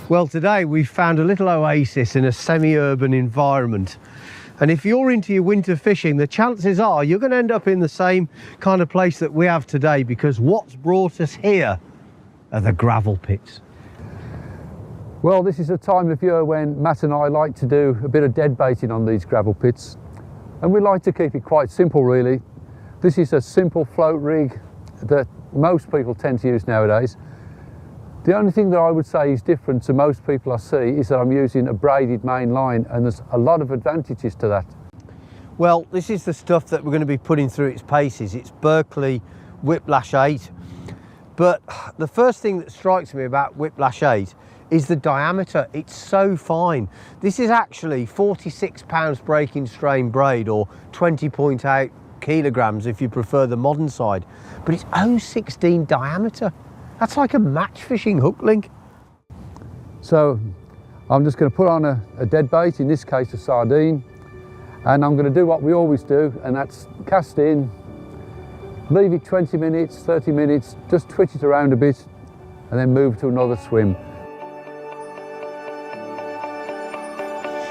Well, today we've found a little oasis in a semi-urban environment. And if you're into your winter fishing, the chances are you're going to end up in the same kind of place that we have today, because what's brought us here are the gravel pits. Well, this is a time of year when Matt and I like to do a bit of dead baiting on these gravel pits. And we like to keep it quite simple, really. This is a simple float rig that most people tend to use nowadays. The only thing that I would say is different to most people I see is that I'm using a braided main line, and there's a lot of advantages to that. Well, this is the stuff that we're going to be putting through its paces. It's Berkeley Whiplash 8. But the first thing that strikes me about Whiplash 8 is the diameter. It's so fine. This is actually 46 pounds breaking strain braid, or 20.8 kilograms if you prefer the modern side. But it's 0.16 diameter. That's like a match fishing hook link. So I'm just going to put on a dead bait, in this case a sardine, and I'm going to do what we always do, and that's cast in, leave it 20 minutes, 30 minutes, just twitch it around a bit, and then move to another swim.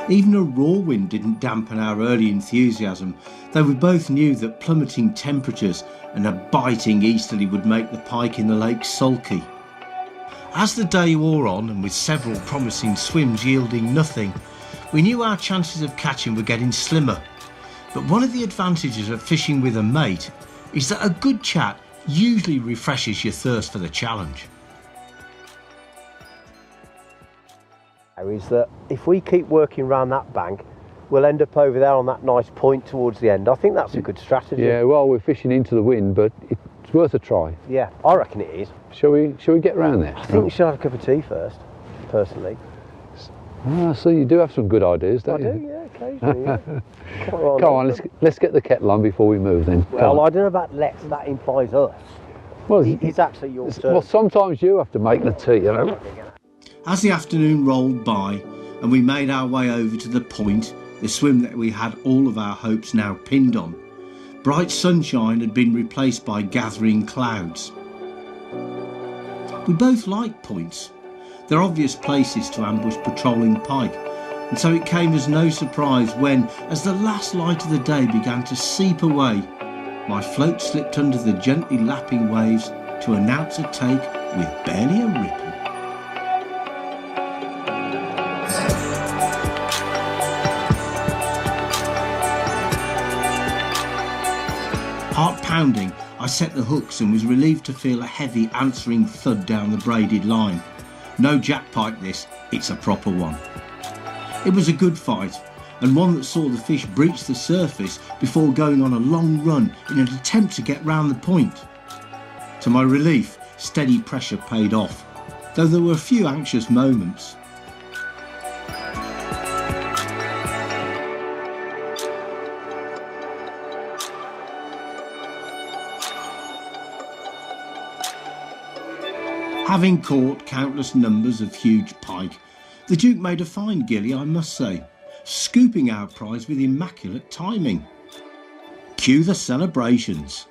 Even a raw wind didn't dampen our early enthusiasm, though we both knew that plummeting temperatures and a biting easterly would make the pike in the lake sulky. As the day wore on, and with several promising swims yielding nothing, we knew our chances of catching were getting slimmer. But one of the advantages of fishing with a mate is that a good chat usually refreshes your thirst for the challenge. Is that if we keep working around that bank, we'll end up over there on that nice point towards the end. I think that's a good strategy. Yeah, well, we're fishing into the wind, but it's worth a try. Yeah, I reckon it is. Shall we get round there? I think we should have a cup of tea first, personally. Ah, so you do have some good ideas, don't you? I do, yeah, occasionally, yeah. Come on, let's get the kettle on before we move then. Well, I don't know about let's, that implies us. Well, it's actually your turn. Well, sometimes you have to make the tea, you know. As the afternoon rolled by and we made our way over to the point, the swim that we had all of our hopes now pinned on, bright sunshine had been replaced by gathering clouds. We both like points. They're obvious places to ambush patrolling pike, and so it came as no surprise when, as the last light of the day began to seep away, my float slipped under the gently lapping waves to announce a take with barely a ripple. Heart pounding, I set the hooks and was relieved to feel a heavy answering thud down the braided line. No jack pike this, it's a proper one. It was a good fight, and one that saw the fish breach the surface before going on a long run in an attempt to get round the point. To my relief, steady pressure paid off, though there were a few anxious moments. Having caught countless numbers of huge pike, the Duke made a fine gilly, I must say, scooping our prize with immaculate timing. Cue the celebrations.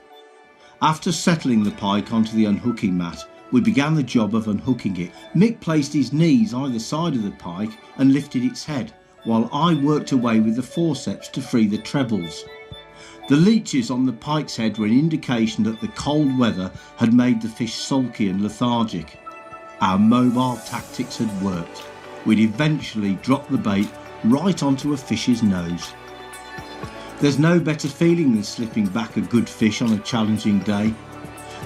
After settling the pike onto the unhooking mat, we began the job of unhooking it. Mick placed his knees either side of the pike and lifted its head, while I worked away with the forceps to free the trebles. The leeches on the pike's head were an indication that the cold weather had made the fish sulky and lethargic. Our mobile tactics had worked. We'd eventually dropped the bait right onto a fish's nose. There's no better feeling than slipping back a good fish on a challenging day.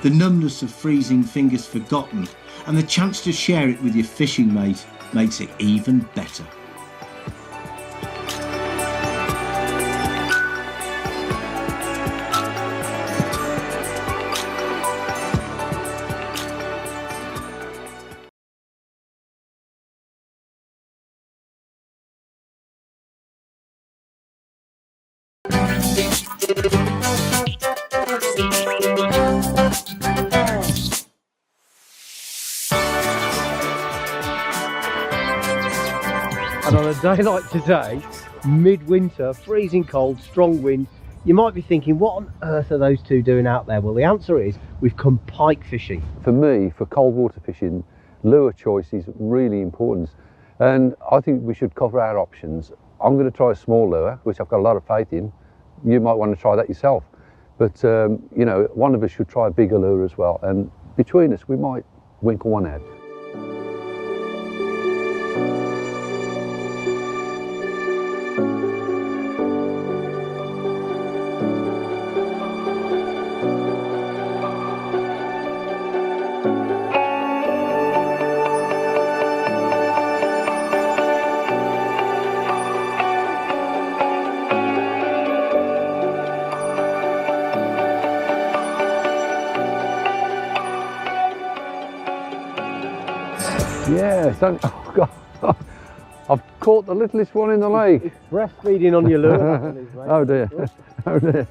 The numbness of freezing fingers forgotten, and the chance to share it with your fishing mate makes it even better. And on a day like today, midwinter, freezing cold, strong wind, you might be thinking, what on earth are those two doing out there? Well, the answer is we've come pike fishing. For me, for cold water fishing, lure choice is really important. And I think we should cover our options. I'm going to try a small lure, which I've got a lot of faith in. You might want to try that yourself. But, you know, one of us should try a bigger lure as well. And between us, we might winkle one out. Yeah, oh God, I've caught the littlest one in the lake. It's breastfeeding on your lure. Oh dear, oh dear.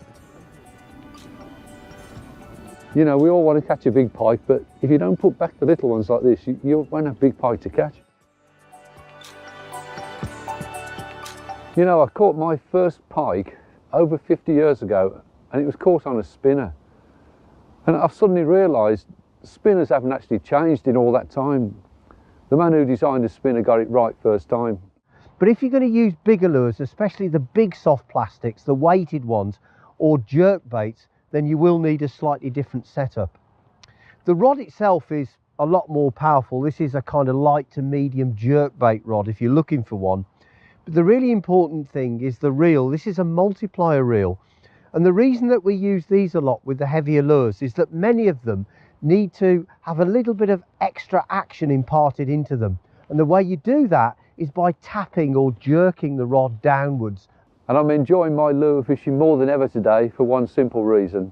You know, we all want to catch a big pike, but if you don't put back the little ones like this, you won't have big pike to catch. You know, I caught my first pike over 50 years ago, and it was caught on a spinner. And I've suddenly realised spinners haven't actually changed in all that time. The man who designed the spinner got it right first time. But if you're going to use bigger lures, especially the big soft plastics, the weighted ones, or jerk baits, then you will need a slightly different setup. The rod itself is a lot more powerful. This is a kind of light to medium jerk bait rod if you're looking for one. But the really important thing is the reel. This is a multiplier reel. And the reason that we use these a lot with the heavier lures is that many of them need to have a little bit of extra action imparted into them. And the way you do that is by tapping or jerking the rod downwards. And I'm enjoying my lure fishing more than ever today for one simple reason: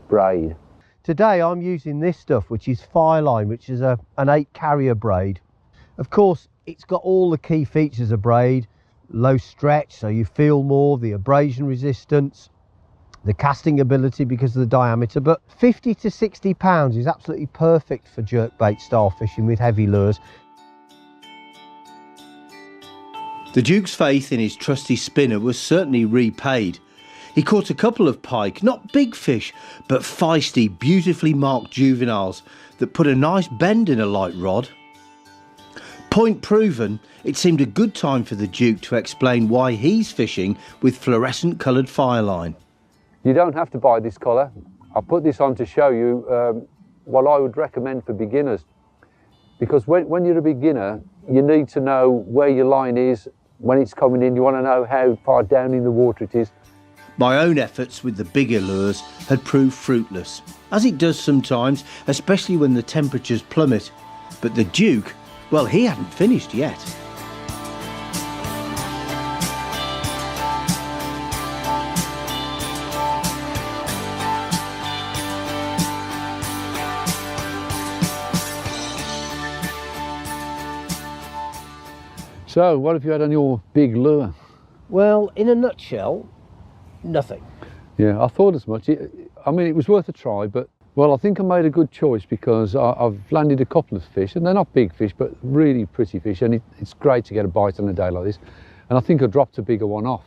braid. Today I'm using this stuff, which is Fireline, which is an 8 carrier braid. Of course, it's got all the key features of braid: low stretch, so you feel more, the abrasion resistance, the casting ability because of the diameter, but 50 to 60 pounds is absolutely perfect for jerkbait style fishing with heavy lures. The Duke's faith in his trusty spinner was certainly repaid. He caught a couple of pike, not big fish, but feisty, beautifully marked juveniles that put a nice bend in a light rod. Point proven, it seemed a good time for the Duke to explain why he's fishing with fluorescent coloured Fireline. You don't have to buy this colour. I put this on to show you what I would recommend for beginners. Because when you're a beginner, you need to know where your line is, when it's coming in. You want to know how far down in the water it is. My own efforts with the bigger lures had proved fruitless, as it does sometimes, especially when the temperatures plummet. But the Duke, well, he hadn't finished yet. So, what have you had on your big lure? Well, in a nutshell, nothing. Yeah, I thought as much. I mean, it was worth a try, but, well, I think I made a good choice because I've landed a couple of fish, and they're not big fish, but really pretty fish, and it's great to get a bite on a day like this. And I think I dropped a bigger one off.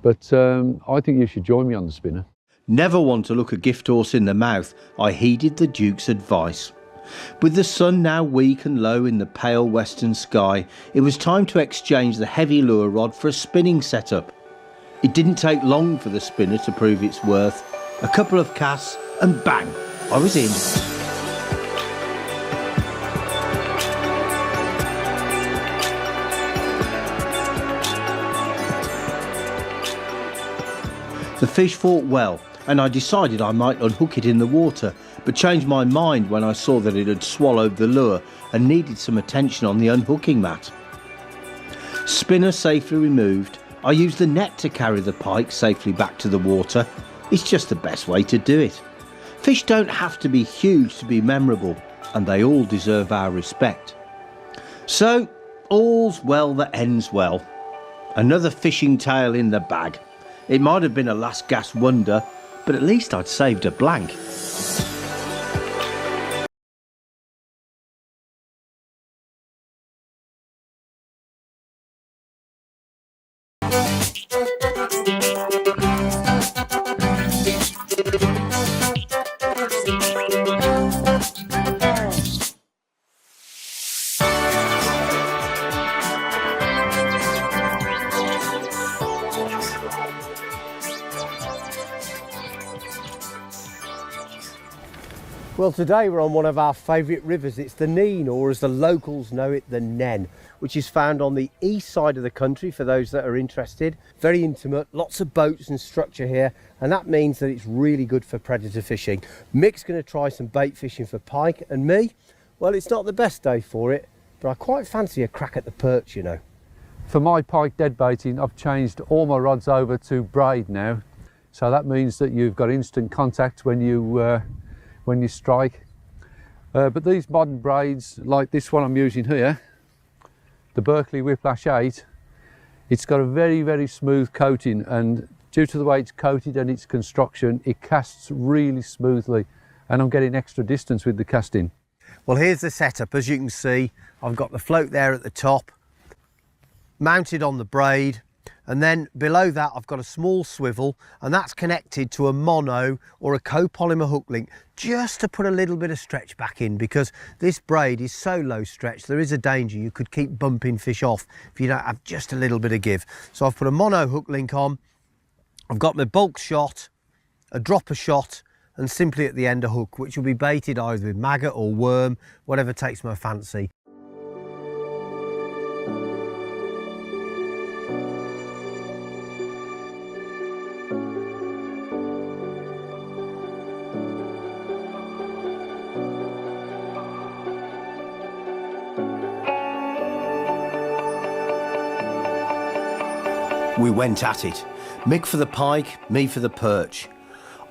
But I think you should join me on the spinner. Never one to look a gift horse in the mouth, I heeded the Duke's advice. With the sun now weak and low in the pale western sky, it was time to exchange the heavy lure rod for a spinning setup. It didn't take long for the spinner to prove its worth. A couple of casts and bang, I was in. The fish fought well, and I decided I might unhook it in the water, but changed my mind when I saw that it had swallowed the lure and needed some attention on the unhooking mat. Spinner safely removed, I used the net to carry the pike safely back to the water. It's just the best way to do it. Fish don't have to be huge to be memorable, and they all deserve our respect. So, all's well that ends well. Another fishing tale in the bag. It might have been a last gasp wonder, but at least I'd saved a blank. Well, today we're on one of our favourite rivers. It's the Nene, or as the locals know it, the Nen, which is found on the east side of the country for those that are interested. Very intimate, lots of boats and structure here, and that means that it's really good for predator fishing. Mick's going to try some bait fishing for pike, and me, well, it's not the best day for it, but I quite fancy a crack at the perch, you know. For my pike dead baiting, I've changed all my rods over to braid now, so that means that you've got instant contact when you strike. But these modern braids, like this one I'm using here, the Berkeley Whiplash 8, it's got a very, very smooth coating, and due to the way it's coated and its construction, it casts really smoothly, and I'm getting extra distance with the casting. Well, here's the setup. As you can see, I've got the float there at the top, mounted on the braid, and then below that I've got a small swivel, and that's connected to a mono or a copolymer hook link, just to put a little bit of stretch back in, because this braid is so low stretch there is a danger you could keep bumping fish off if you don't have just a little bit of give. So I've put a mono hook link on, I've got my bulk shot, a dropper shot, and simply at the end a hook, which will be baited either with maggot or worm, whatever takes my fancy. We went at it. Mick for the pike, me for the perch.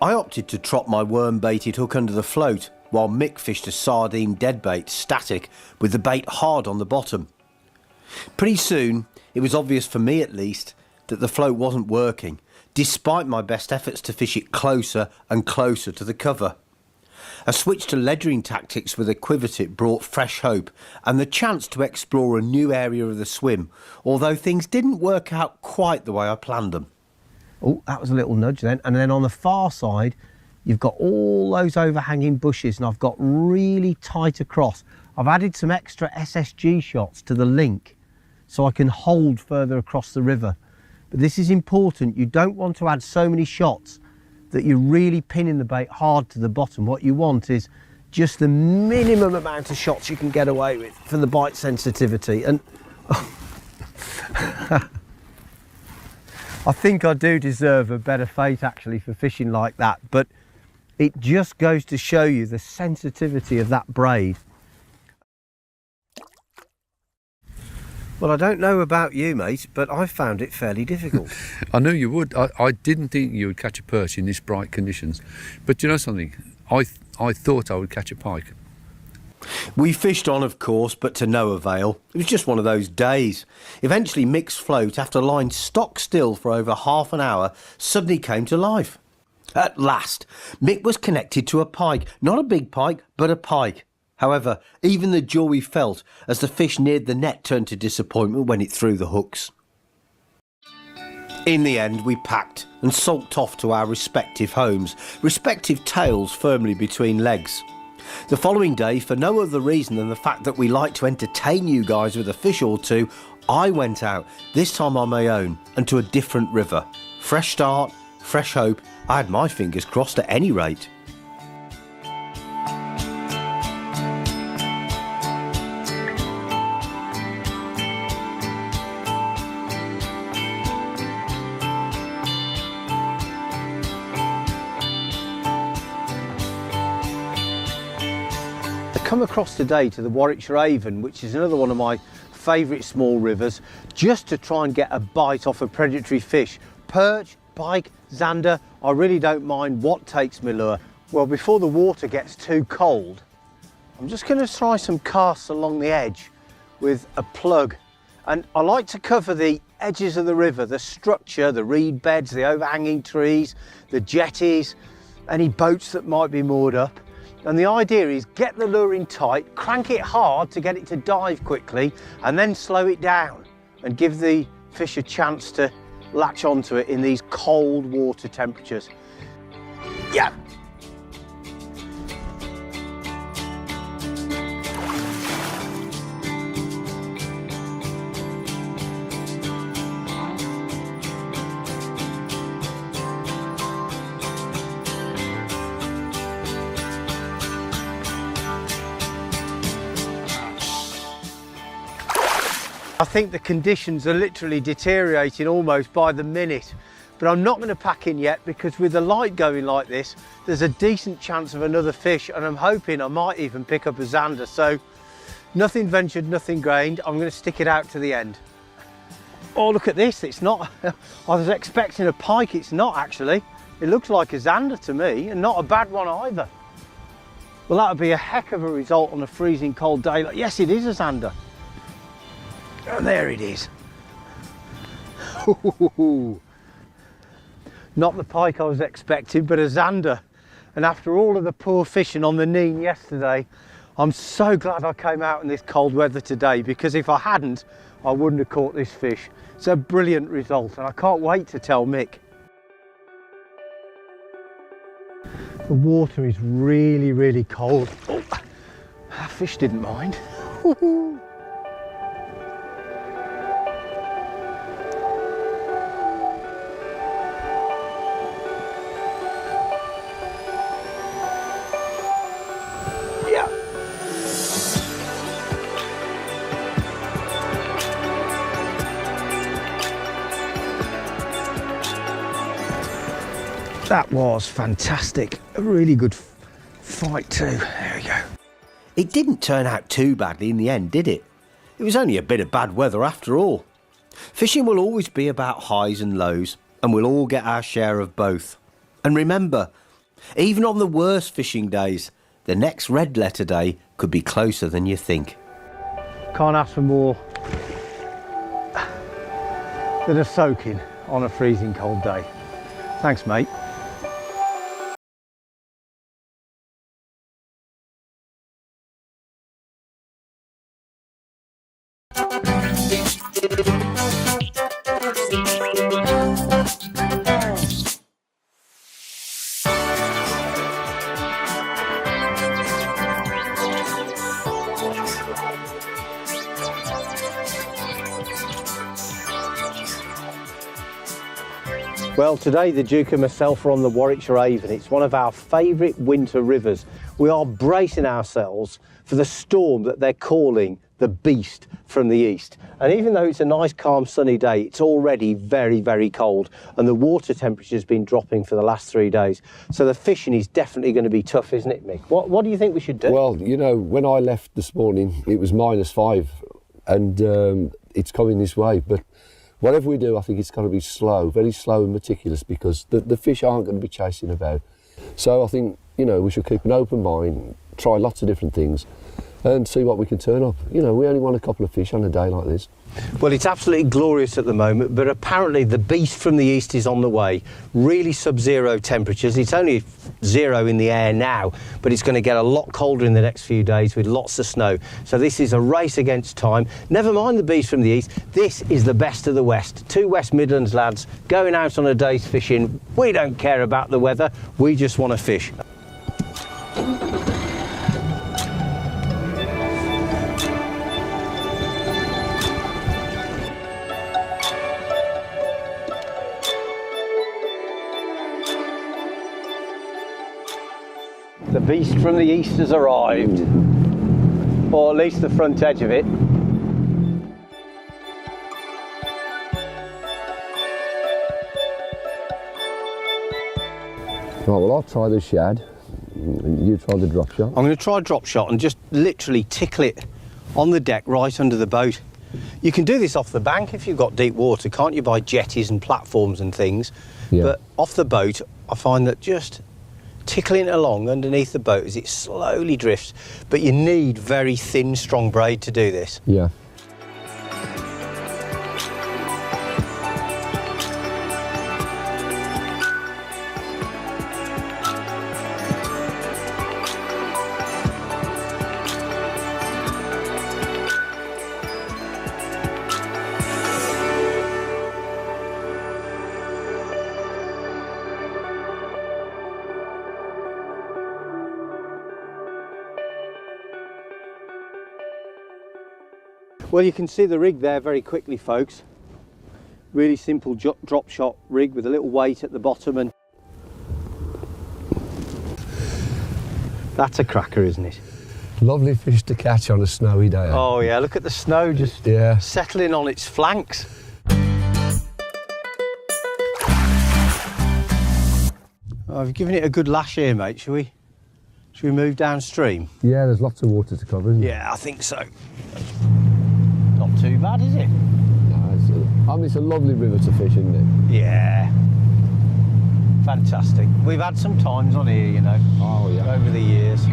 I opted to trot my worm-baited hook under the float, while Mick fished a sardine deadbait static with the bait hard on the bottom. Pretty soon, it was obvious for me at least, that the float wasn't working, despite my best efforts to fish it closer and closer to the cover. A switch to ledgering tactics with a quiver tip brought fresh hope and the chance to explore a new area of the swim, although things didn't work out quite the way I planned them. Oh, that was a little nudge then. And then on the far side, you've got all those overhanging bushes, and I've got really tight across. I've added some extra SSG shots to the link so I can hold further across the river. But this is important. You don't want to add so many shots that you're really pinning the bait hard to the bottom. What you want is just the minimum amount of shots you can get away with for the bite sensitivity. And I think I do deserve a better fate actually for fishing like that, but it just goes to show you the sensitivity of that braid. Well, I don't know about you, mate, but I found it fairly difficult. I knew you would. I didn't think you would catch a perch in this bright conditions. But you know something? I thought I would catch a pike. We fished on, of course, but to no avail. It was just one of those days. Eventually, Mick's float, after lying stock still for over half an hour, suddenly came to life. At last, Mick was connected to a pike. Not a big pike, but a pike. However, even the joy we felt as the fish neared the net turned to disappointment when it threw the hooks. In the end, we packed and sulked off to our respective homes, respective tails firmly between legs. The following day, for no other reason than the fact that we like to entertain you guys with a fish or two, I went out, this time on my own, and to a different river. Fresh start, fresh hope. I had my fingers crossed at any rate. Come across today to the Warwickshire Avon, which is another one of my favourite small rivers, just to try and get a bite off a predatory fish. Perch, pike, zander, I really don't mind what takes my lure. Well, before the water gets too cold, I'm just going to try some casts along the edge with a plug. And I like to cover the edges of the river, the structure, the reed beds, the overhanging trees, the jetties, any boats that might be moored up. And the idea is get the lure in tight, crank it hard to get it to dive quickly, and then slow it down and give the fish a chance to latch onto it in these cold water temperatures. Yeah. I think the conditions are literally deteriorating almost by the minute, but I'm not going to pack in yet because with the light going like this, there's a decent chance of another fish, and I'm hoping I might even pick up a Zander. So nothing ventured, nothing gained. I'm going to stick it out to the end. Oh, look at this. It's not, I was expecting a pike. It's not actually. It looks like a Zander to me, and not a bad one either. Well, that would be a heck of a result on a freezing cold day. Yes, it is a Zander. And there it is. Not the pike I was expecting, but a Zander. And after all of the poor fishing on the Neen yesterday, I'm so glad I came out in this cold weather today, because if I hadn't, I wouldn't have caught this fish. It's a brilliant result, and I can't wait to tell Mick. The water is really, really cold. Oh, that fish didn't mind. That was fantastic. A really good fight too. There we go. It didn't turn out too badly in the end, did it? It was only a bit of bad weather after all. Fishing will always be about highs and lows, and we'll all get our share of both. And remember, even on the worst fishing days, the next red letter day could be closer than you think. Can't ask for more than a soaking on a freezing cold day. Thanks, mate. Well, today the Duke and myself are on the Warwickshire Avon. It's one of our favourite winter rivers. We are bracing ourselves for the storm that they're calling the Beast from the east. And even though it's a nice, calm, sunny day, it's already very, very cold, and the water temperature has been dropping for the last 3 days. So the fishing is definitely going to be tough, isn't it, Mick? What do you think we should do? Well, you know, when I left this morning, it was -5, and it's coming this way. But whatever we do, I think it's got to be slow, very slow and meticulous, because the fish aren't going to be chasing about. So I think, you know, we should keep an open mind, try lots of different things, and see what we can turn up. You know, we only want a couple of fish on a day like this. Well, it's absolutely glorious at the moment, but apparently the Beast from the east is on the way. Really sub-zero temperatures. It's only 0 in the air now, but it's going to get a lot colder in the next few days with lots of snow. So this is a race against time. Never mind the Beast from the east. This is the best of the West. 2 West Midlands lads going out on a day's fishing. We don't care about the weather. We just want to fish. The Beast from the east has arrived, or at least the front edge of it. Right, well, I'll try the shad, and you try the drop shot. I'm going to try drop shot and just literally tickle it on the deck right under the boat. You can do this off the bank if you've got deep water, can't you, by jetties and platforms and things? Yeah. But off the boat, I find that just tickling it along underneath the boat as it slowly drifts, but you need very thin, strong braid to do this. Yeah. Well, you can see the rig there very quickly, folks. Really simple drop shot rig with a little weight at the bottom, and that's a cracker, isn't it? Lovely fish to catch on a snowy day. Oh yeah, look at the snow just settling on its flanks. I've given it a good lash here, mate. Should we move downstream? Yeah, there's lots of water to cover, isn't there? Yeah, I think so. Not too bad, is it? No, it's a lovely river to fish, isn't it? Yeah. Fantastic. We've had some times on here, you know. Oh yeah. Over the years.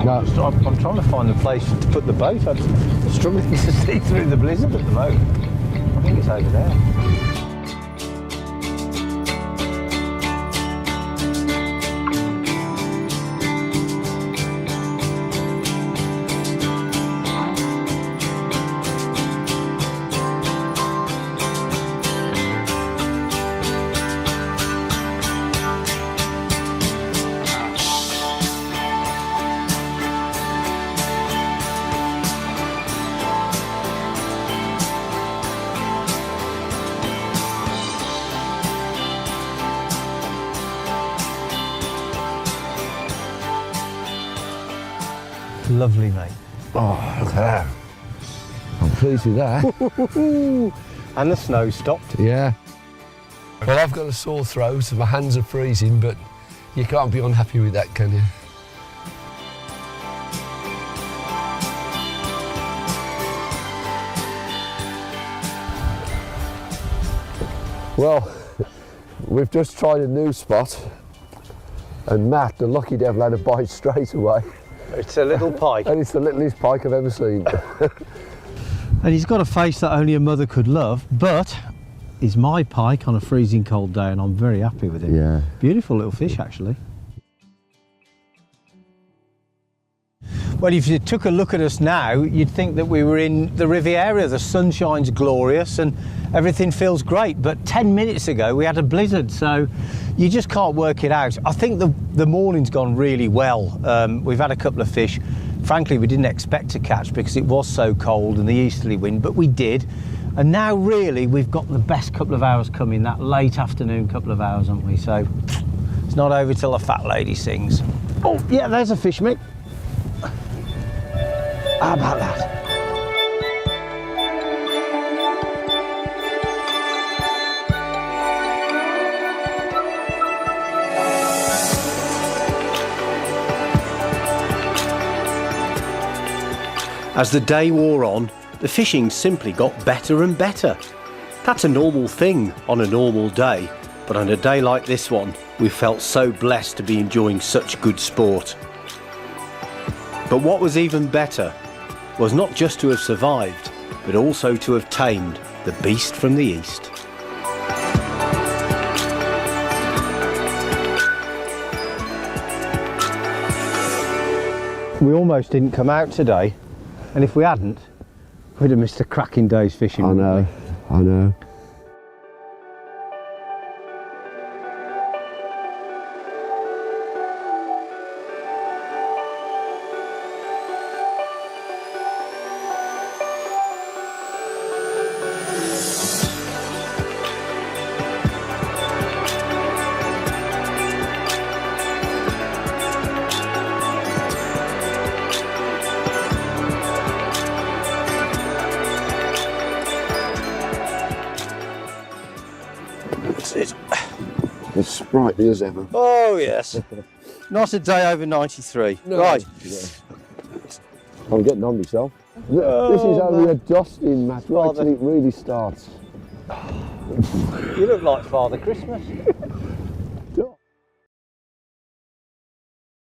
No. I'm trying to find a place to put the boat. I'm struggling to see through the blizzard at the moment. I think it's over there. Lovely, mate. Oh, look at that. I'm pleased with that. And the snow stopped. Yeah. Well, I've got a sore throat and my hands are freezing, but you can't be unhappy with that, can you? Well, we've just tried a new spot, and Matt, the lucky devil, had a bite straight away. It's a little pike. And it's the littlest pike I've ever seen. And he's got a face that only a mother could love, but he's my pike on a freezing cold day, and I'm very happy with him. Yeah. Beautiful little fish, actually. Well, if you took a look at us now, you'd think that we were in the Riviera. The sunshine's glorious and everything feels great. But 10 minutes ago, we had a blizzard, so you just can't work it out. I think the morning's gone really well. We've had a couple of fish. Frankly, we didn't expect to catch because it was so cold and the easterly wind, but we did. And now, really, we've got the best couple of hours coming, that late afternoon couple of hours, haven't we? So it's not over till the fat lady sings. Oh, yeah, there's a fish, Mick. How about that? As the day wore on, the fishing simply got better and better. That's a normal thing on a normal day, but on a day like this one, we felt so blessed to be enjoying such good sport. But what was even better was not just to have survived, but also to have tamed the beast from the east. We almost didn't come out today, and if we hadn't, we'd have missed a cracking day's fishing. I know. As sprightly as ever. Oh yes. Not a day over 93. No. Right. Yeah. I'm getting on myself. This is only a dusting, Matt, right till it really starts. You look like Father Christmas.